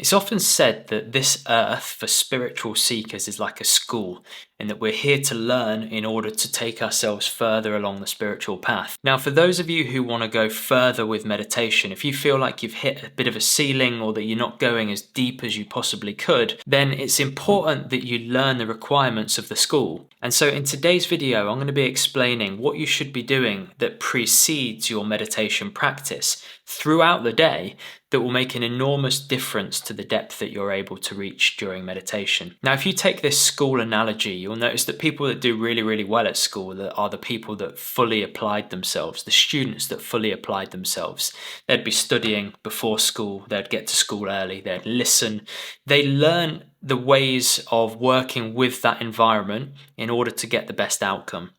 It's often said that this earth for spiritual seekers is like a school, and that we're here to learn in order to take ourselves further along the spiritual path. Now, for those of you who want to go further with meditation, if you feel like you've hit a bit of a ceiling or that you're not going as deep as you possibly could, then it's important that you learn the requirements of the school. And so in today's video, I'm going to be explaining what you should be doing that precedes your meditation practice throughout the day that will make an enormous difference to the depth that you're able to reach during meditation. Now, if you take this school analogy, you'll notice that people that do really, really well at school are the people that fully applied themselves, the students that fully applied themselves. They'd be studying before school, they'd get to school early, they'd listen. They learn the ways of working with that environment in order to get the best outcome.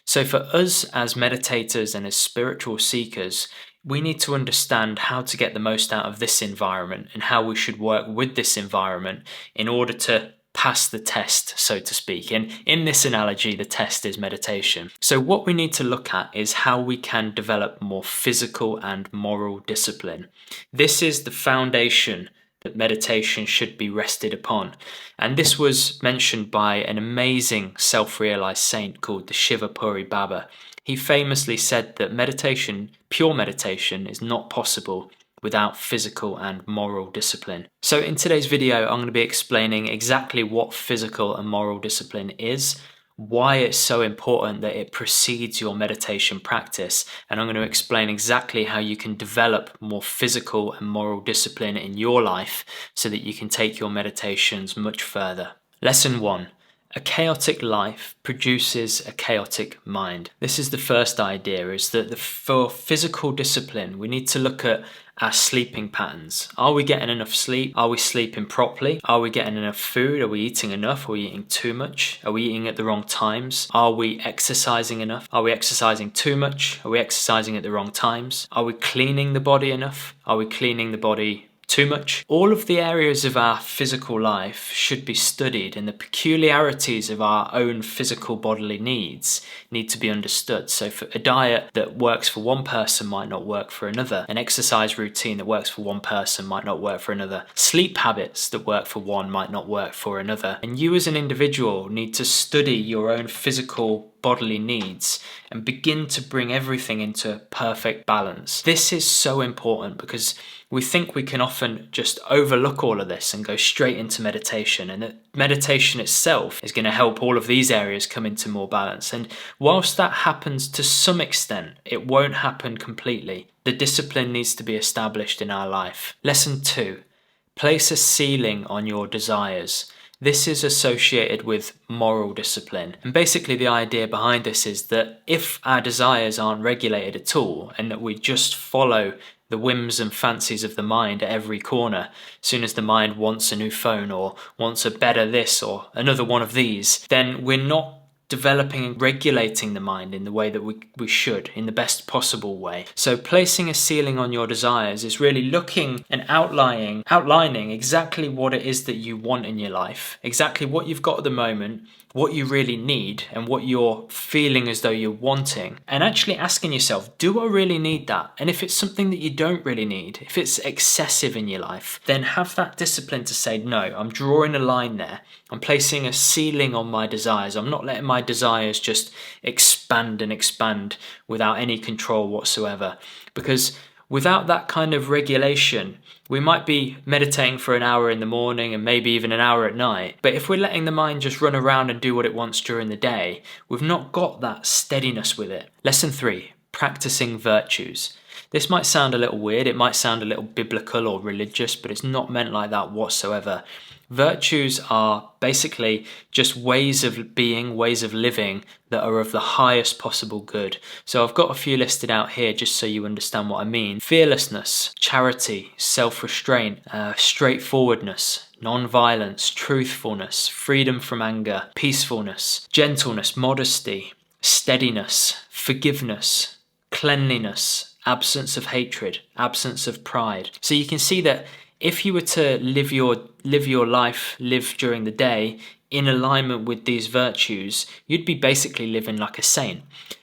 So for us as meditators and as spiritual seekers, we need to understand how to get the most out of this environment and how we should work with this environment in order to pass the test, so to speak. And in this analogy, the test is meditation. So what we need to look at is how we can develop more physical and moral discipline. This is the foundation that meditation should be rested upon. And this was mentioned by an amazing self-realized saint called the Shivapuri Baba. He famously said that meditation, pure meditation, is not possible without physical and moral discipline. So in today's video, I'm going to be explaining exactly what physical and moral discipline is, why it's so important that it precedes your meditation practice, and I'm going to explain exactly how you can develop more physical and moral discipline in your life so that you can take your meditations much further. Lesson 1. A chaotic life produces a chaotic mind. This is the first idea, is that for physical discipline, we need to look at our sleeping patterns. Are we getting enough sleep? Are we sleeping properly? Are we getting enough food? Are we eating enough? Are we eating too much? Are we eating at the wrong times? Are we exercising enough? Are we exercising too much? Are we exercising at the wrong times? Are we cleaning the body enough? Are we cleaning the body too much? All of the areas of our physical life should be studied, and the peculiarities of our own physical bodily needs need to be understood. So for a diet that works for one person might not work for another. An exercise routine that works for one person might not work for another. Sleep habits that work for one might not work for another. And you as an individual need to study your own physical bodily needs and begin to bring everything into perfect balance. This is so important because we think we can often just overlook all of this and go straight into meditation, and that meditation itself is going to help all of these areas come into more balance. And whilst that happens to some extent, it won't happen completely. The discipline needs to be established in our life. Lesson 2. Place a ceiling on your desires. This is associated with moral discipline. And basically the idea behind this is that if our desires aren't regulated at all, and that we just follow the whims and fancies of the mind at every corner, as soon as the mind wants a new phone or wants a better this or another one of these, then we're not developing and regulating the mind in the way that we should, in the best possible way. So placing a ceiling on your desires is really looking and outlining exactly what it is that you want in your life, exactly what you've got at the moment, what you really need, and what you're feeling as though you're wanting, and actually asking yourself, do I really need that? And if it's something that you don't really need, if it's excessive in your life, then have that discipline to say, no, I'm drawing a line there. I'm placing a ceiling on my desires. I'm not letting my desires just expand and expand without any control whatsoever. Because without that kind of regulation, we might be meditating for an hour in the morning and maybe even an hour at night. But if we're letting the mind just run around and do what it wants during the day, we've not got that steadiness with it. Lesson 3, practicing virtues. This might sound a little weird, it might sound a little biblical or religious, but it's not meant like that whatsoever. Virtues are basically just ways of being, ways of living that are of the highest possible good. So I've got a few listed out here just so you understand what I mean. Fearlessness, charity, self-restraint, straightforwardness, non-violence, truthfulness, freedom from anger, peacefulness, gentleness, modesty, steadiness, forgiveness, cleanliness, absence of hatred, absence of pride. So you can see that if you were to live your life during the day in alignment with these virtues, you'd be basically living like a saint.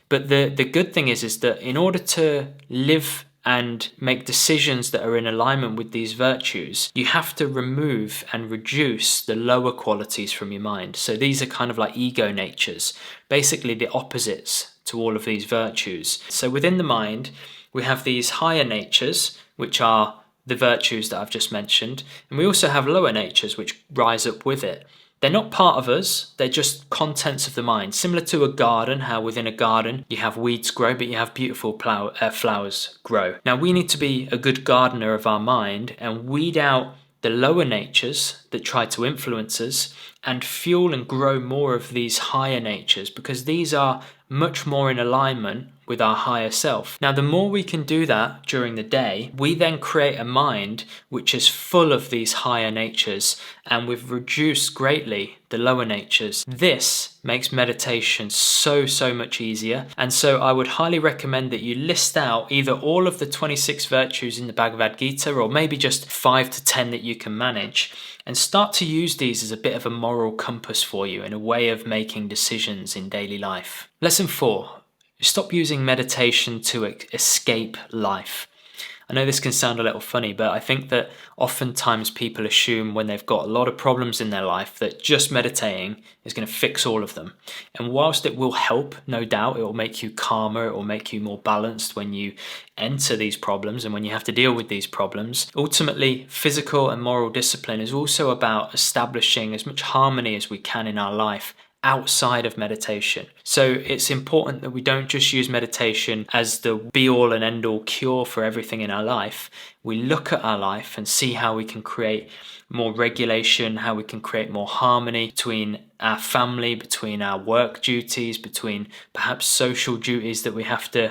But the good thing is that in order to live and make decisions that are in alignment with these virtues, you have to remove and reduce the lower qualities from your mind. So these are kind of like ego natures, basically the opposites to all of these virtues. So within the mind, we have these higher natures, which are the virtues that I've just mentioned, and we also have lower natures which rise up with it. They're not part of us, they're just contents of the mind. Similar to a garden, how within a garden you have weeds grow, but you have beautiful flowers grow. Now we need to be a good gardener of our mind and weed out the lower natures that try to influence us and fuel and grow more of these higher natures, because these are much more in alignment with our higher self. Now, the more we can do that during the day, we then create a mind which is full of these higher natures, and we've reduced greatly the lower natures. This makes meditation so much easier. And so I would highly recommend that you list out either all of the 26 virtues in the Bhagavad Gita, or maybe just 5 to 10 that you can manage, and start to use these as a bit of a moral compass for you and a way of making decisions in daily life. Lesson 4. Stop using meditation to escape life. I know this can sound a little funny, but I think that oftentimes people assume when they've got a lot of problems in their life that just meditating is going to fix all of them. And whilst it will help, no doubt, it will make you calmer, it will make you more balanced when you enter these problems and when you have to deal with these problems. Ultimately, physical and moral discipline is also about establishing as much harmony as we can in our life outside of meditation. So it's important that we don't just use meditation as the be-all and end-all cure for everything in our life. We look at our life and see how we can create more regulation, how we can create more harmony between our family, between our work duties, between perhaps social duties that we have to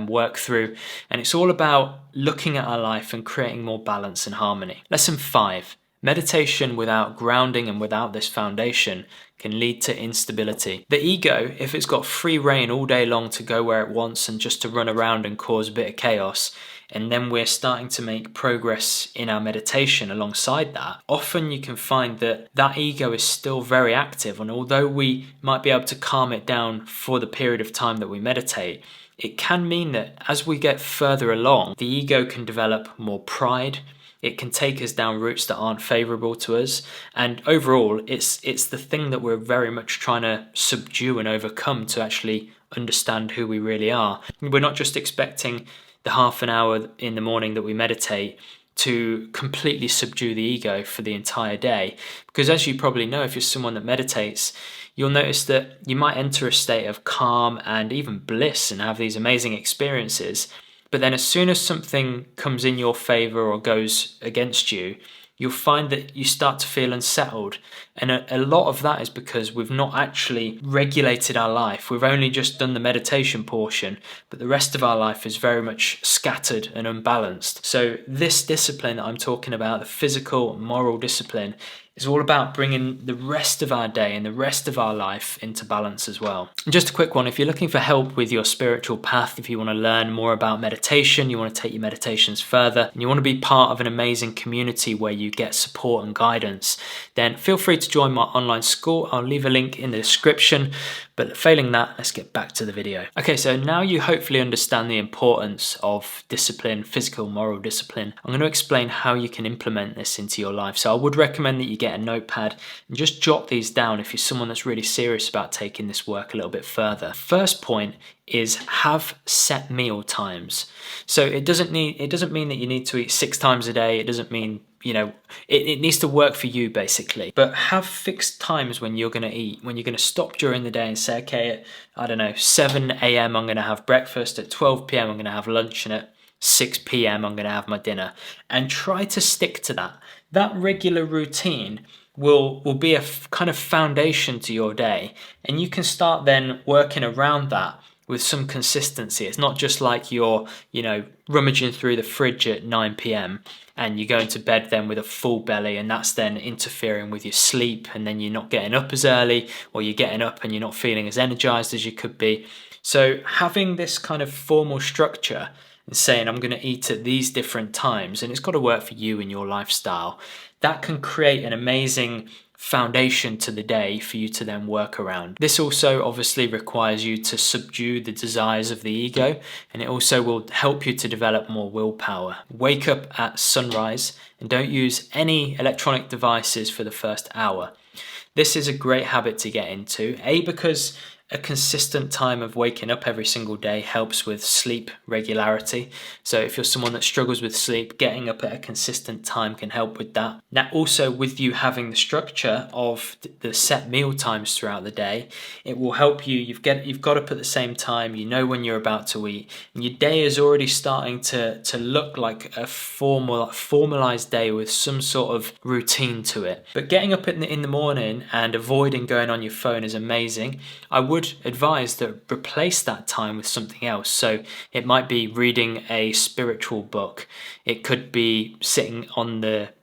work through. And it's all about looking at our life and creating more balance and harmony. Lesson 5. Meditation without grounding and without this foundation can lead to instability. The ego, if it's got free rein all day long to go where it wants and just to run around and cause a bit of chaos, and then we're starting to make progress in our meditation alongside that, often you can find that that ego is still very active. And although we might be able to calm it down for the period of time that we meditate, it can mean that as we get further along, the ego can develop more pride. It can take us down routes that aren't favorable to us. And overall, it's the thing that we're very much trying to subdue and overcome to actually understand who we really are. We're not just expecting the half an hour in the morning that we meditate to completely subdue the ego for the entire day. Because as you probably know, if you're someone that meditates, you'll notice that you might enter a state of calm and even bliss and have these amazing experiences. But then as soon as something comes in your favor or goes against you, you'll find that you start to feel unsettled. And a lot of that is because we've not actually regulated our life. We've only just done the meditation portion, but the rest of our life is very much scattered and unbalanced. So this discipline that I'm talking about, the physical, moral discipline, is all about bringing the rest of our day and the rest of our life into balance as well. And just a quick one, if you're looking for help with your spiritual path, if you want to learn more about meditation, you want to take your meditations further, and you want to be part of an amazing community where you get support and guidance, then feel free to join my online school. I'll leave a link in the description. But failing that, let's get back to the video. Okay, so now you hopefully understand the importance of discipline, physical, moral discipline. I'm going to explain how you can implement this into your life. So I would recommend that you get a notepad and just jot these down if you're someone that's really serious about taking this work a little bit further. First point is have set meal times. So it doesn't mean that you need to eat 6 times a day. It doesn't mean, it needs to work for you basically. But have fixed times when you're going to eat, when you're going to stop during the day and say, okay, at, 7 a.m. I'm going to have breakfast, at 12 p.m. I'm going to have lunch, and at 6 p.m. I'm going to have my dinner. And try to stick to that. That regular routine will be a kind of foundation to your day. And you can start then working around that with some consistency. It's not just like you're, rummaging through the fridge at 9 p.m. and you're going to bed then with a full belly, and that's then interfering with your sleep, and then you're not getting up as early, or you're getting up and you're not feeling as energized as you could be. So having this kind of formal structure and saying, I'm going to eat at these different times, and it's got to work for you and your lifestyle, that can create an amazing foundation to the day for you to then work around. This also obviously requires you to subdue the desires of the ego, and it also will help you to develop more willpower. Wake up at sunrise and don't use any electronic devices for the first hour. This is a great habit to get into, because a consistent time of waking up every single day helps with sleep regularity. So if you're someone that struggles with sleep, getting up at a consistent time can help with that. Now also, with you having the structure of the set meal times throughout the day, it will help you. You've got up at the same time, you know when you're about to eat, and your day is already starting to look like a formalized day with some sort of routine to it. But getting up in the morning and avoiding going on your phone is amazing. I would advise that replace that time with something else. So it might be reading a spiritual book. It could be sitting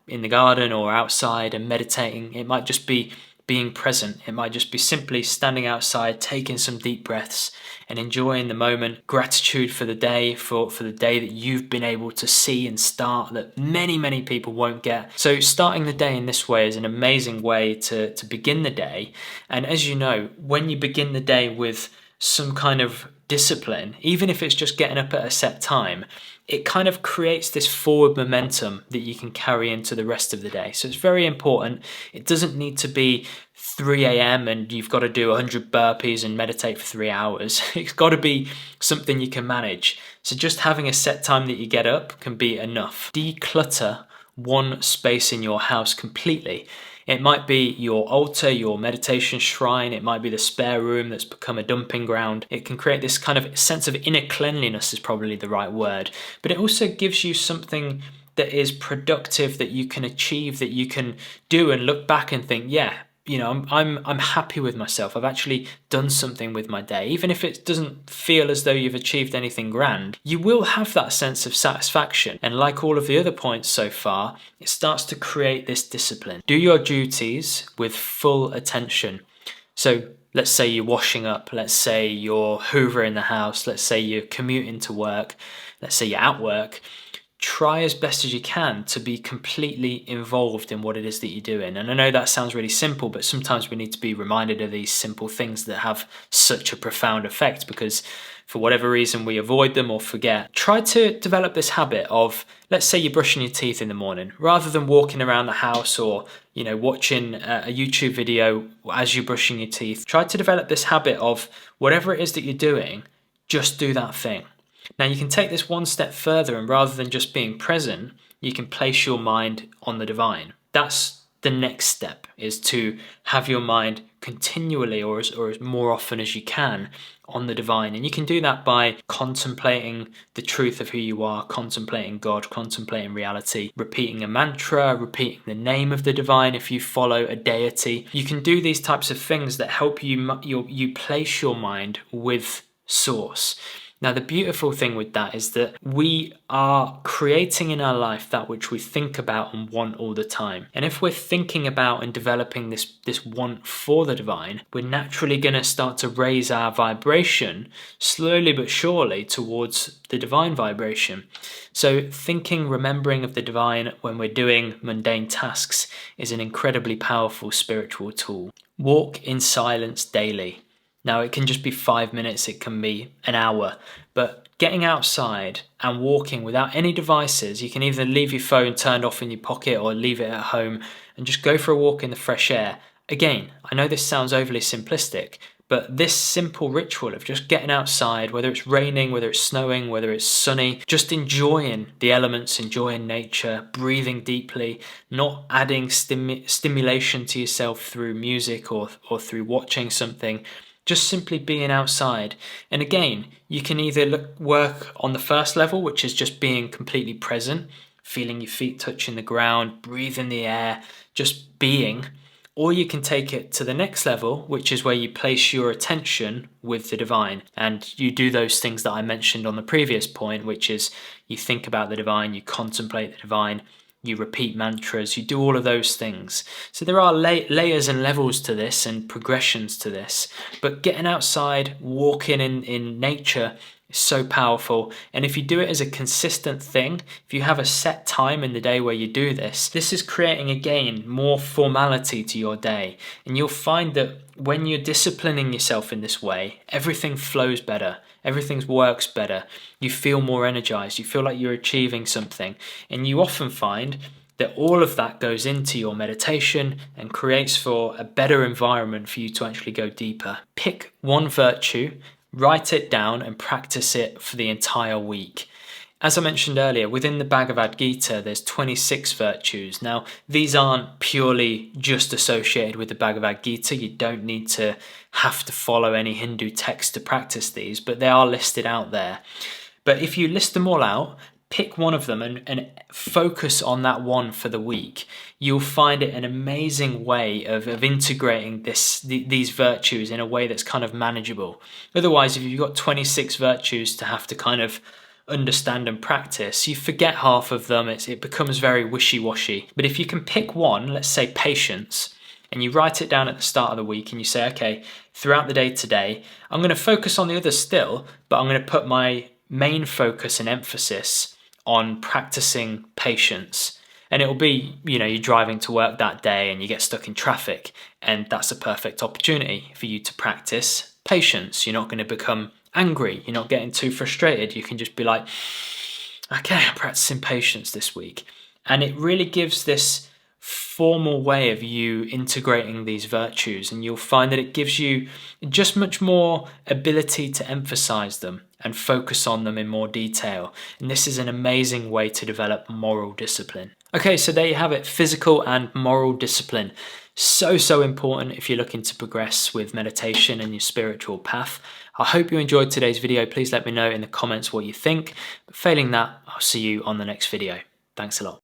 in the garden or outside and meditating. It might just be being present. It might just be simply standing outside, taking some deep breaths and enjoying the moment. Gratitude for the day, for the day that you've been able to see and start, that many people won't get. So starting the day in this way is an amazing way to begin the day. And as you know, when you begin the day with some kind of discipline, even if it's just getting up at a set time, it kind of creates this forward momentum that you can carry into the rest of the day. So it's very important. It doesn't need to be 3 a.m. and you've got to do 100 burpees and meditate for 3 hours. It's got to be something you can manage. So just having a set time that you get up can be enough. Declutter one space in your house completely. It might be your altar, your meditation shrine. It might be the spare room that's become a dumping ground. It can create this kind of sense of inner cleanliness, is probably the right word. But it also gives you something that is productive, that you can achieve, that you can do and look back and think, yeah, you know, I'm happy with myself. I've actually done something with my day. Even if it doesn't feel as though you've achieved anything grand, you will have that sense of satisfaction. And like all of the other points so far, it starts to create this discipline. Do your duties with full attention. So let's say you're washing up, let's say you're hoovering the house, let's say you're commuting to work, let's say you're at work. Try as best as you can to be completely involved in what it is that you're doing. And I know that sounds really simple, but sometimes we need to be reminded of these simple things that have such a profound effect, because for whatever reason we avoid them or forget. Try to develop this habit of, let's say you're brushing your teeth in the morning, rather than walking around the house or, you know, watching a YouTube video as you're brushing your teeth. Try to develop this habit of whatever it is that you're doing, just do that thing. Now you can take this one step further, and rather than just being present, you can place your mind on the divine. That's the next step, is to have your mind continually or as more often as you can on the divine. And you can do that by contemplating the truth of who you are, contemplating God, contemplating reality, repeating a mantra, repeating the name of the divine if you follow a deity. You can do these types of things that help you place your mind with source. Now, the beautiful thing with that is that we are creating in our life that which we think about and want all the time. And if we're thinking about and developing this want for the divine, we're naturally going to start to raise our vibration slowly but surely towards the divine vibration. So thinking, remembering of the divine when we're doing mundane tasks is an incredibly powerful spiritual tool. Walk in silence daily. Now, it can just be 5 minutes, it can be an hour, but getting outside and walking without any devices, you can either leave your phone turned off in your pocket or leave it at home and just go for a walk in the fresh air. Again, I know this sounds overly simplistic, but this simple ritual of just getting outside, whether it's raining, whether it's snowing, whether it's sunny, just enjoying the elements, enjoying nature, breathing deeply, not adding stimulation to yourself through music or through watching something, just simply being outside. And again, you can either work on the first level, which is just being completely present, feeling your feet touching the ground, breathing the air, just being. Or you can take it to the next level, which is where you place your attention with the divine. And you do those things that I mentioned on the previous point, which is you think about the divine, you contemplate the divine, you repeat mantras, you do all of those things. So there are layers and levels to this and progressions to this. But getting outside, walking in nature It's so powerful. And if you do it as a consistent thing, if you have a set time in the day where you do this, this is creating again more formality to your day. And you'll find that when you're disciplining yourself in this way, everything flows better, everything works better. You feel more energized, you feel like you're achieving something. And you often find that all of that goes into your meditation and creates for a better environment for you to actually go deeper. Pick one virtue, write it down and practice it for the entire week. As I mentioned earlier, within the Bhagavad Gita, there's 26 virtues. Now, these aren't purely just associated with the Bhagavad Gita. You don't need to have to follow any Hindu text to practice these, but they are listed out there. But if you list them all out, pick one of them and focus on that one for the week, you'll find it an amazing way of integrating these virtues in a way that's kind of manageable. Otherwise, if you've got 26 virtues to have to kind of understand and practice, you forget half of them. It becomes very wishy-washy. But if you can pick one, let's say patience, and you write it down at the start of the week and you say, okay, throughout the day today, I'm going to focus on the others still, but I'm going to put my main focus and emphasis on practicing patience. And it'll be, you're driving to work that day and you get stuck in traffic, and that's a perfect opportunity for you to practice patience. You're not going to become angry, you're not getting too frustrated. You can just be like, okay, I'm practicing patience this week. And it really gives this formal way of you integrating these virtues, and you'll find that it gives you just much more ability to emphasize them and focus on them in more detail. And this is an amazing way to develop moral discipline. Okay, so there you have it, physical and moral discipline. So important if you're looking to progress with meditation and your spiritual path. I hope you enjoyed today's video. Please let me know in the comments what you think. But failing that, I'll see you on the next video. Thanks a lot.